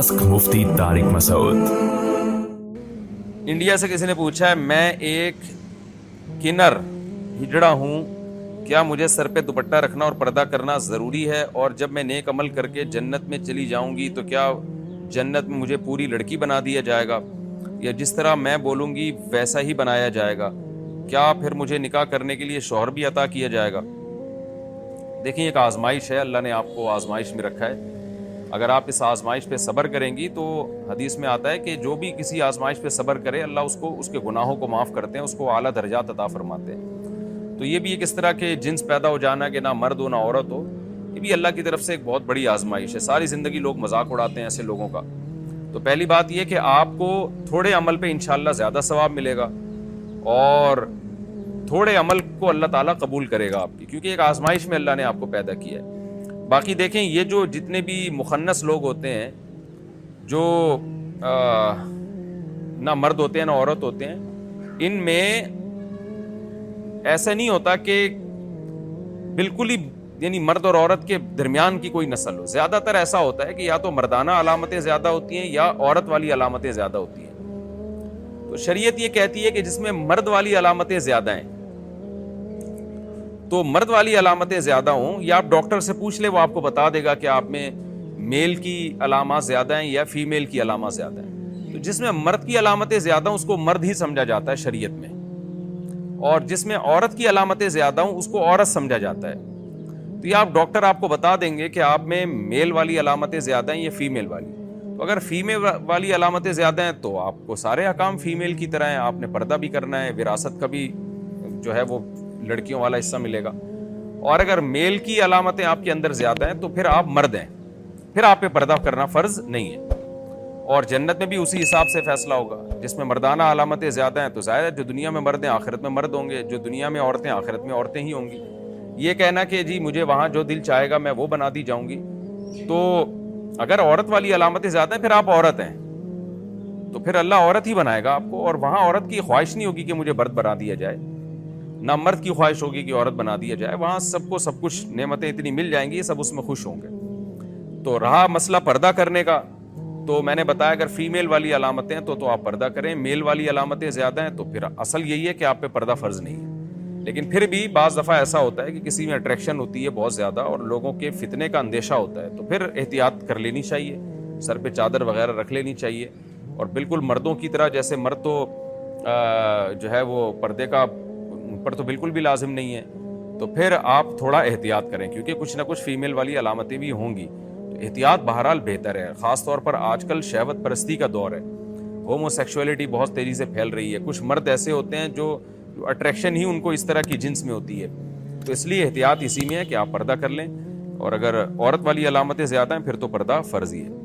Ask मुफ्ती Tariq Masood. India से किसी ने पूछा है, मैं एक किन्नर हिजड़ा हूँ, क्या मुझे सर पे दुपट्टा रखना और पर्दा करना ज़रूरी है? और जब मैं नेक अमल करके जन्नत में चली जाऊँगी तो क्या जन्नत में मुझे पूरी लड़की बना दिया जाएगा, या जिस तरह मैं बोलूँगी वैसा ही बनाया जाएगा? क्या फिर मुझे निकाह करने के लिए शौहर भी अता किया जाएगा? देखिए, एक आजमाइश है, अल्लाह ने आपको आजमाइश में रखा है। अगर आप इस आजमाइश पे सब्र करेंगी तो हदीस में आता है कि जो भी किसी आजमाइश पे सब्र करे, अल्लाह उसको उसके गुनाहों को माफ़ करते हैं, उसको आला दर्जात अता फरमाते हैं। तो ये भी एक इस तरह के जिन्स पैदा हो जाना कि ना मर्द हो ना औरत हो, ये भी अल्लाह की तरफ से एक बहुत बड़ी आजमाइश है। सारी ज़िंदगी लोग मजाक उड़ाते हैं ऐसे लोगों का। तो पहली बात ये कि आपको थोड़े अमल पे इंशाअल्लाह ज़्यादा सवाब मिलेगा और थोड़े अमल को अल्लाह ताला कबूल करेगा आपकी, क्योंकि एक आजमाइश में अल्लाह ने आपको पैदा किया है। बाकी देखें, ये जो जितने भी मुखन्नस लोग होते हैं, जो ना मर्द होते हैं ना औरत होते हैं, इनमें ऐसा नहीं होता कि बिल्कुल ही यानी मर्द और औरत के दरमियान की कोई नस्ल हो। ज़्यादातर ऐसा होता है कि या तो मर्दाना अलामतें ज़्यादा होती हैं या औरत वाली अलामतें ज़्यादा होती हैं। तो शरीयत ये कहती है कि जिसमें मर्द वाली अलामतें ज़्यादा हैं, तो मर्द वाली अलामतें ज़्यादा हों, या आप डॉक्टर से पूछ ले, वो आपको बता देगा कि आप में मेल की अलामत ज़्यादा हैं या फीमेल की अलामत ज़्यादा हैं। तो जिसमें मर्द की अलामतें ज़्यादा हों उसको मर्द ही समझा जाता है शरीयत में, और जिसमें औरत की अलामतें ज़्यादा हों उसको औरत समझा जाता है। तो ये आप डॉक्टर आपको बता देंगे कि आप में मेल वाली अलामतें ज़्यादा हैं या फीमेल वाली। तो अगर फीमेल वाली अलामतें ज़्यादा हैं तो आपको सारे अहकाम फीमेल की तरह हैं, आपने पर्दा भी करना है, विरासत का भी जो है वो लड़कियों वाला हिस्सा मिलेगा। और अगर मेल की अलामतें आपके अंदर ज्यादा हैं तो फिर आप मर्द हैं, फिर आप पे पर्दा करना फर्ज नहीं है। और जन्नत में भी उसी हिसाब से फैसला होगा। जिसमें मर्दाना अलामतें ज्यादा हैं तो जाहिर है जो दुनिया में मर्द हैं आखिरत में मर्द होंगे, जो दुनिया में औरतें आखिरत में औरतें ही होंगी। ये कहना कि जी मुझे वहां जो दिल चाहेगा मैं वो बना दी जाऊंगी, तो अगर औरत वाली अलामतें ज्यादा हैं फिर आप औरत हैं, तो फिर अल्लाह औरत ही बनाएगा आपको, और वहां औरत की ख्वाहिश नहीं होगी कि मुझे मर्द बना दिया जाए, ना मर्द की ख्वाहिश होगी कि औरत बना दिया जाए। वहां सबको सब कुछ नेमतें इतनी मिल जाएंगी, सब उसमें खुश होंगे। तो रहा मसला पर्दा करने का, तो मैंने बताया अगर फीमेल वाली अलामतें हैं तो आप पर्दा करें, मेल वाली अलामतें ज्यादा हैं तो फिर असल यही है कि आप पे पर्दा फर्ज नहीं है। लेकिन फिर भी बाज़ दफ़ा ऐसा होता है कि किसी में अट्रैक्शन होती है बहुत ज़्यादा और लोगों के फितने का अंदेशा होता है, तो फिर एहतियात कर लेनी चाहिए, सर पे चादर वगैरह रख लेनी चाहिए। और बिल्कुल मर्दों की तरह, जैसे मर्द तो जो है वो पर्दे का पर तो बिल्कुल भी लाजिम नहीं है, तो फिर आप थोड़ा एहतियात करें, क्योंकि कुछ ना कुछ फीमेल वाली अलामतें भी होंगी। तो एहतियात बहरहाल बेहतर है, ख़ास तौर पर आजकल शहवत परस्ती का दौर है, होमोसेक्सुअलिटी बहुत तेज़ी से फैल रही है। कुछ मर्द ऐसे होते हैं जो अट्रैक्शन ही उनको इस तरह की जिन्स में होती है, तो इसलिए एहतियात इसी में है कि आप पर्दा कर लें। और अगर औरत वाली अलामतें ज़्यादा हैं फिर तो पर्दा फ़र्ज़ी है।